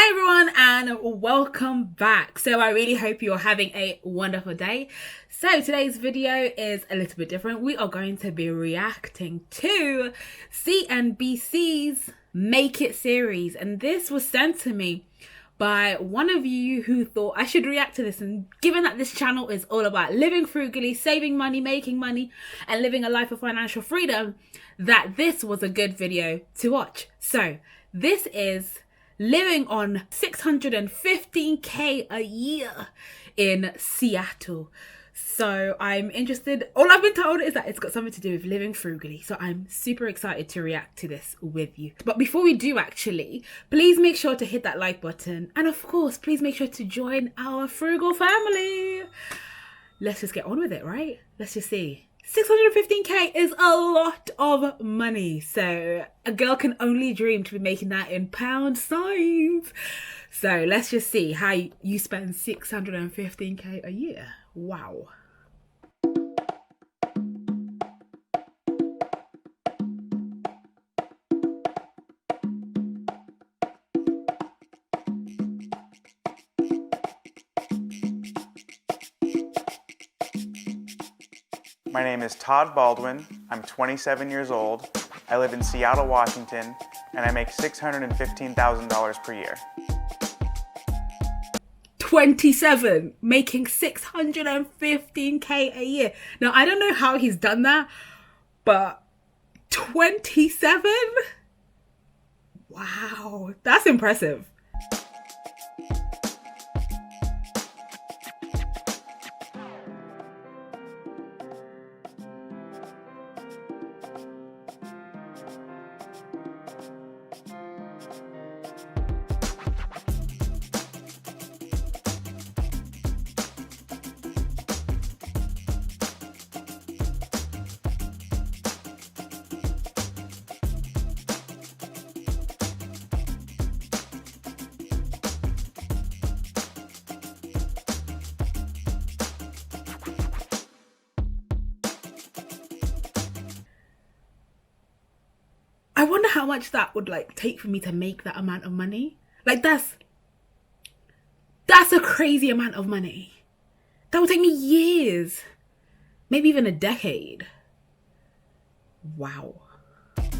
Hi everyone and welcome back. So I really hope you're having a wonderful day. So today's video is a little bit different. We are going to be reacting to CNBC's Make It series, and this was sent to me by one of you who thought I should react to this, and given that this channel is all about living frugally, saving money, making money, and living a life of financial freedom, that this was a good video to watch. So this is living on $615K a year in Seattle. So I'm interested. All I've been told is that it's got something to do with living frugally. So I'm super excited to react to this with you. But before we do, actually, please make sure to hit that like button. And of course, please make sure to join our frugal family. Let's just get on with it, right? Let's just see. 615K is a lot of money. So a girl can only dream to be making that in pound signs. So let's just see how you spend 615K a year. Wow. My name is Todd Baldwin. I'm 27 years old. I live in Seattle, Washington, and I make $615,000 per year. 27, making 615K a year. Now, I don't know how he's done that, but 27? Wow, that's impressive. I wonder how much that would take for me to make that amount of money. That's a crazy amount of money. That would take me years, maybe even a decade. Wow.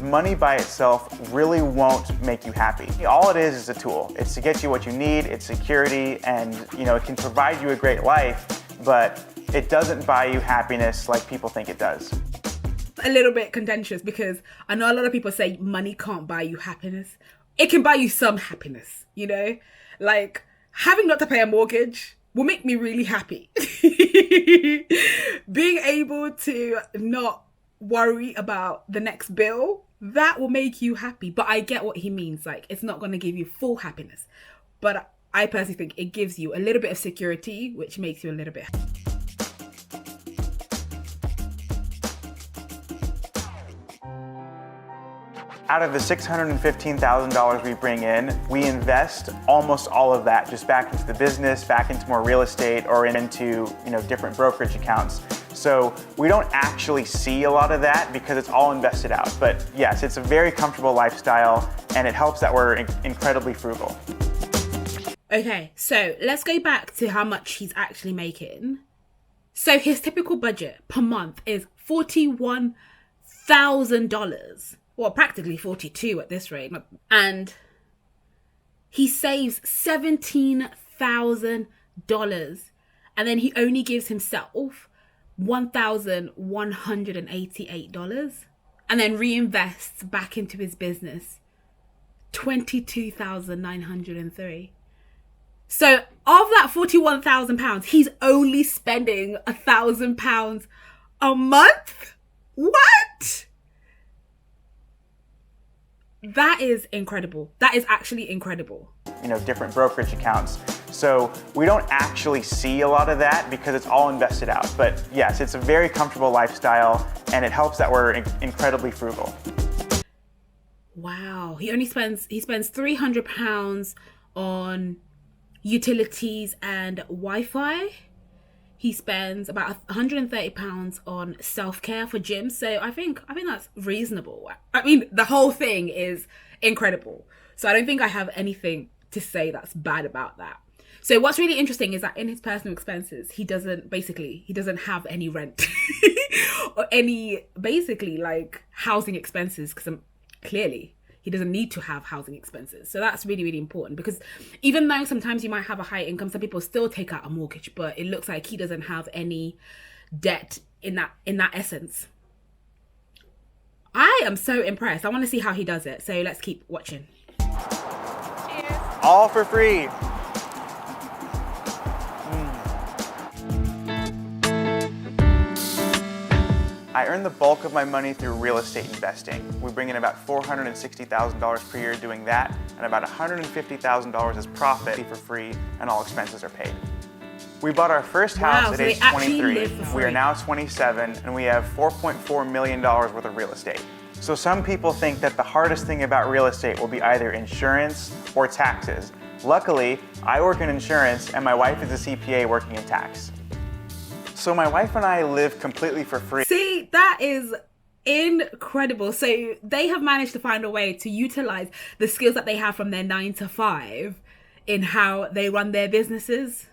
Money by itself really won't make you happy. All it is a tool. It's to get you what you need, it's security, and it can provide you a great life, but it doesn't buy you happiness like people think it does. A little bit contentious because I know a lot of people say money can't buy you happiness. It can buy you some happiness, like having not to pay a mortgage will make me really happy. Being able to not worry about the next bill, that will make you happy. But I get what he means. It's not going to give you full happiness, but I personally think it gives you a little bit of security, which makes you a little bit happy. Out of the $615,000 we bring in, we invest almost all of that just back into the business, back into more real estate, or into different brokerage accounts. So we don't actually see a lot of that because it's all invested out. But yes, it's a very comfortable lifestyle, and it helps that we're incredibly frugal. Okay, so let's go back to how much he's actually making. So his typical budget per month is $41,000. Well, practically 42 at this rate. And he saves $17,000. And then he only gives himself $1,188. And then reinvests back into his business $22,903. So of that £41,000, he's only spending £1,000 a month? What? That is incredible. That is actually incredible. Different brokerage accounts. So we don't actually see a lot of that because it's all invested out. But yes, it's a very comfortable lifestyle, and it helps that we're incredibly frugal. Wow. He spends £300 on utilities and Wi-Fi. He spends about £130 on self-care for gyms. So I think that's reasonable. I mean, the whole thing is incredible. So I don't think I have anything to say that's bad about that. So what's really interesting is that in his personal expenses, he doesn't have any rent or any basically like housing expenses, because clearly he doesn't need to have housing expenses. So that's really, really important, because even though sometimes you might have a high income, some people still take out a mortgage, but it looks like he doesn't have any debt in that essence. I am so impressed. I want to see how he does it. So let's keep watching. Cheers. All for free. I earn the bulk of my money through real estate investing. We bring in about $460,000 per year doing that, and about $150,000 as profit for free, and all expenses are paid. We bought our first house at age 23. We are now 27, and we have $4.4 million worth of real estate. So some people think that the hardest thing about real estate will be either insurance or taxes. Luckily, I work in insurance, and my wife is a CPA working in tax. So my wife and I live completely for free. See, that is incredible. So they have managed to find a way to utilize the skills that they have from their 9 to 5 in how they run their businesses.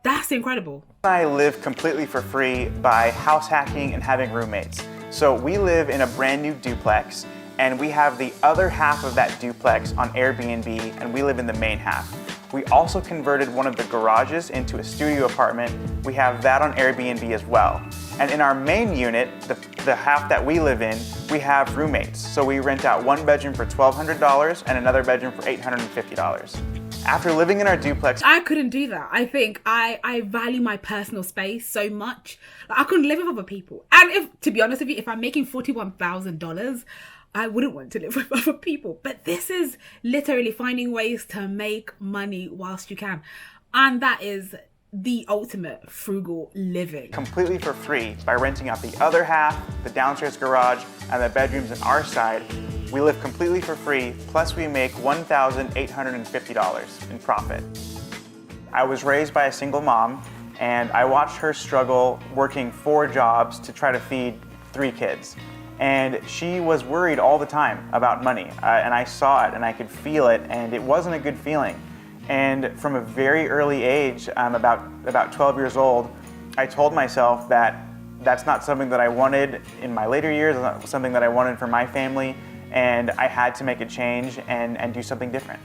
That's incredible. I live completely for free by house hacking and having roommates. So we live in a brand new duplex, and we have the other half of that duplex on Airbnb, and we live in the main half. We also converted one of the garages into a studio apartment. We have that on Airbnb as well. And in our main unit, the half that we live in, we have roommates. So we rent out one bedroom for $1,200 and another bedroom for $850. After living in our duplex, I couldn't do that. I think I value my personal space so much. Like, I couldn't live with other people. And if, to be honest with you, if I'm making $41,000, I wouldn't want to live with other people. But this is literally finding ways to make money whilst you can. And that is the ultimate frugal living. Completely for free by renting out the other half, the downstairs garage, and the bedrooms on our side. We live completely for free, plus we make $1,850 in profit. I was raised by a single mom, and I watched her struggle working 4 jobs to try to feed 3 kids. And she was worried all the time about money, and I saw it and I could feel it, and it wasn't a good feeling. And from a very early age, about 12 years old, I told myself that that's not something that I wanted in my later years, it's not something that I wanted for my family, and I had to make a change and do something different.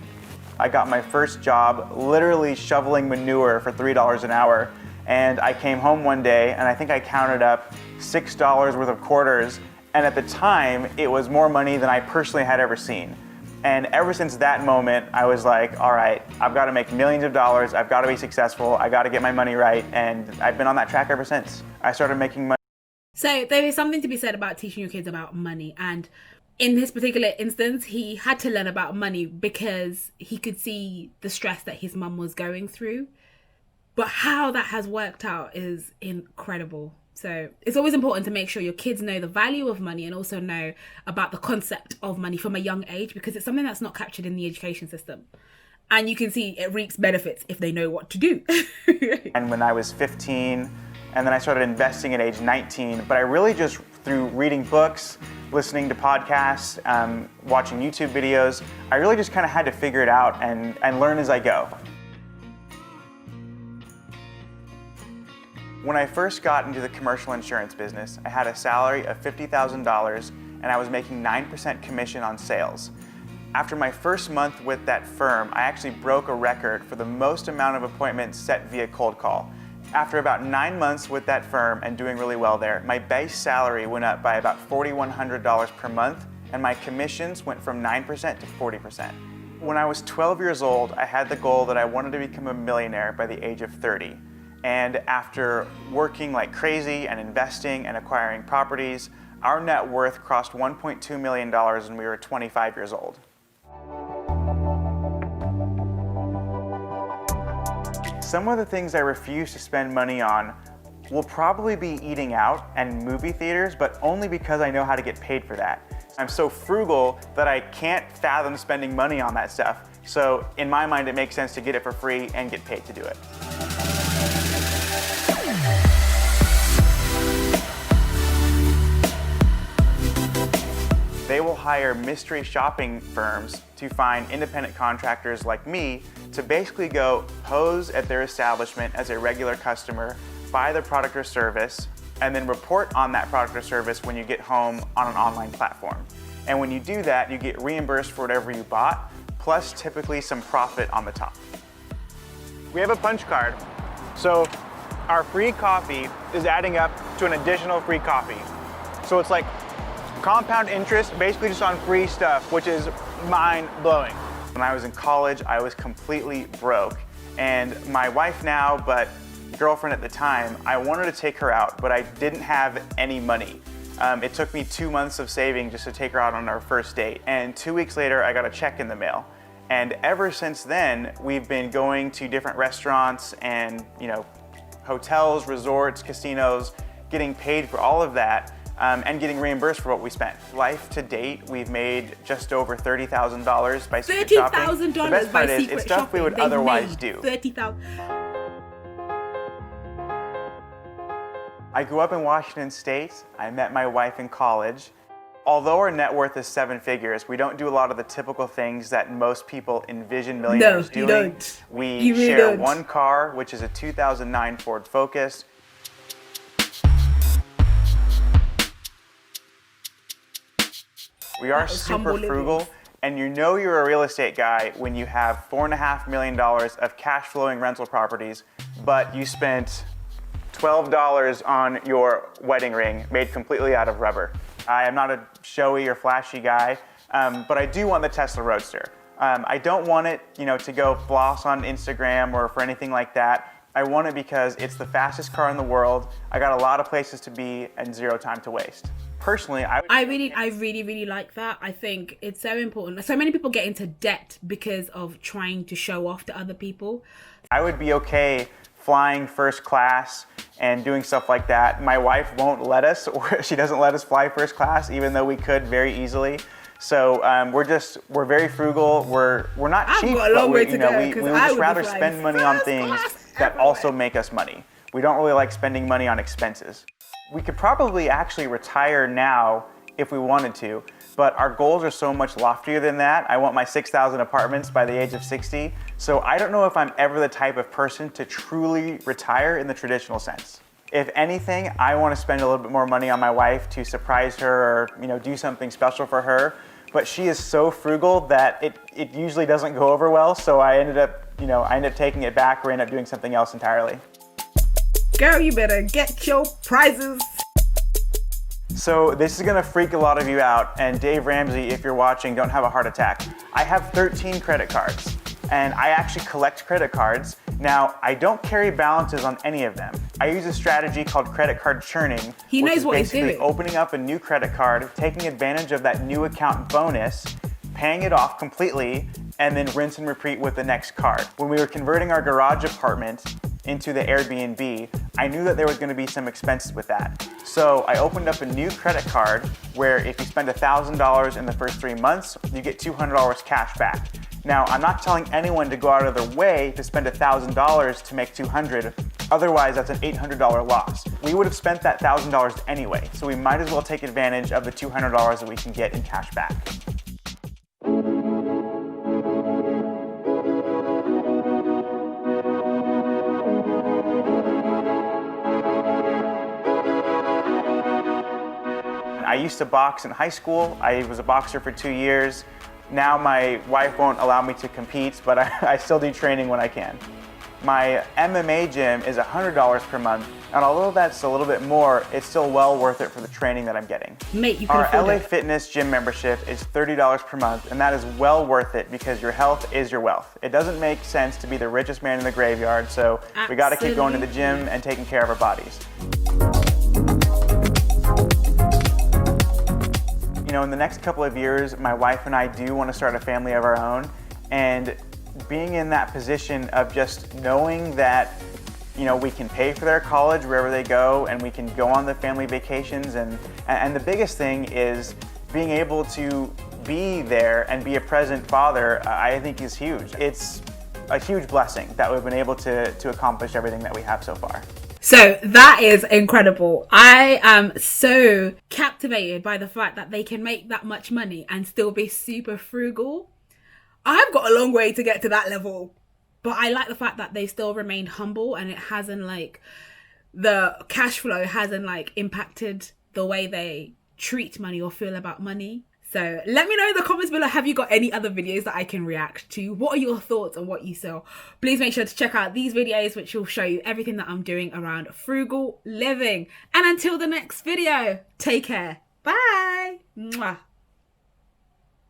I got my first job literally shoveling manure for $3 an hour, and I came home one day and I think I counted up $6 worth of quarters. And at the time, it was more money than I personally had ever seen. And ever since that moment, I was like, all right, I've got to make millions of dollars. I've got to be successful. I got to get my money right. And I've been on that track ever since. I started making money. So there is something to be said about teaching your kids about money. And in this particular instance, he had to learn about money because he could see the stress that his mum was going through. But how that has worked out is incredible. So it's always important to make sure your kids know the value of money and also know about the concept of money from a young age, because it's something that's not captured in the education system. And you can see it reaps benefits if they know what to do. And when I was 15, and then I started investing at age 19, but I really just, through reading books, listening to podcasts, watching YouTube videos, I really just kind of had to figure it out and learn as I go. When I first got into the commercial insurance business, I had a salary of $50,000 and I was making 9% commission on sales. After my first month with that firm, I actually broke a record for the most amount of appointments set via cold call. After about 9 months with that firm and doing really well there, my base salary went up by about $4,100 per month, and my commissions went from 9% to 40%. When I was 12 years old, I had the goal that I wanted to become a millionaire by the age of 30. And after working like crazy and investing and acquiring properties, our net worth crossed $1.2 million when we were 25 years old. Some of the things I refuse to spend money on will probably be eating out and movie theaters, but only because I know how to get paid for that. I'm so frugal that I can't fathom spending money on that stuff. So in my mind, it makes sense to get it for free and get paid to do it. They will hire mystery shopping firms to find independent contractors like me to basically go pose at their establishment as a regular customer, buy the product or service, and then report on that product or service when you get home on an online platform. And when you do that, you get reimbursed for whatever you bought, plus typically some profit on the top. We have a punch card. So our free coffee is adding up to an additional free coffee. So it's like compound interest, basically just on free stuff, which is mind-blowing. When I was in college, I was completely broke. And my wife now, but girlfriend at the time, I wanted to take her out, but I didn't have any money. It took me 2 months of saving just to take her out on our first date. And 2 weeks later, I got a check in the mail. And ever since then, we've been going to different restaurants and, hotels, resorts, casinos, getting paid for all of that, and getting reimbursed for what we spent. Life to date, we've made just over $30,000 by secret shopping. $30,000 The best part is, it's stuff we would otherwise do. $30,000. I grew up in Washington State. I met my wife in college. Although our net worth is 7 figures, we don't do a lot of the typical things that most people envision millionaires doing. You don't. We share one car, which is a 2009 Ford Focus. We are super frugal, and you know you're a real estate guy when you have $4.5 million of cash flowing rental properties, but you spent $12 on your wedding ring made completely out of rubber. I am not a showy or flashy guy, but I do want the Tesla Roadster. I don't want it, to go floss on Instagram or for anything like that. I want it because it's the fastest car in the world. I got a lot of places to be and 0 time to waste. Personally, I really like that. I think it's so important. So many people get into debt because of trying to show off to other people. I would be okay flying first class and doing stuff like that. My wife won't let us, or she doesn't let us fly first class, even though we could very easily. So we're very frugal. We're not cheap, but we would just rather spend money on things that also make us money. We don't really like spending money on expenses. We could probably actually retire now if we wanted to, but our goals are so much loftier than that. I want my 6,000 apartments by the age of 60. So I don't know if I'm ever the type of person to truly retire in the traditional sense. If anything, I want to spend a little bit more money on my wife to surprise her or do something special for her. But she is so frugal that it usually doesn't go over well. So I ended up taking it back or ended up doing something else entirely. Girl, you better get your prizes. So this is gonna freak a lot of you out, and Dave Ramsey, if you're watching, don't have a heart attack. I have 13 credit cards, and I actually collect credit cards. Now, I don't carry balances on any of them. I use a strategy called credit card churning, He knows what which is he's basically doing. opening up a new credit card, taking advantage of that new account bonus, paying it off completely, and then rinse and repeat with the next card. When we were converting our garage apartment into the Airbnb, I knew that there was going to be some expenses with that. So I opened up a new credit card where if you spend $1,000 in the first 3 months, you get $200 cash back. Now, I'm not telling anyone to go out of their way to spend $1,000 to make $200. Otherwise, that's an $800 loss. We would have spent that $1,000 anyway, so we might as well take advantage of the $200 that we can get in cash back. I used to box in high school. I was a boxer for 2 years. Now my wife won't allow me to compete, but I still do training when I can. My MMA gym is $100 per month, and although that's a little bit more, it's still well worth it for the training that I'm getting. Mate, you can Our afford LA it. Fitness gym membership is $30 per month, and that is well worth it because your health is your wealth. It doesn't make sense to be the richest man in the graveyard, so we gotta keep going to the gym and taking care of our bodies. In the next couple of years, my wife and I do want to start a family of our own, and being in that position of just knowing that, we can pay for their college wherever they go, and we can go on the family vacations, and the biggest thing is being able to be there and be a present father, I think is huge. It's a huge blessing that we've been able to accomplish everything that we have so far. So that is incredible. I am so captivated by the fact that they can make that much money and still be super frugal. I've got a long way to get to that level. But I like the fact that they still remained humble, and it hasn't like, the cash flow hasn't like impacted the way they treat money or feel about money. So let me know in the comments below, have you got any other videos that I can react to? What are your thoughts on what you saw? Please make sure to check out these videos, which will show you everything that I'm doing around frugal living. And until the next video, take care. Bye. Mwah.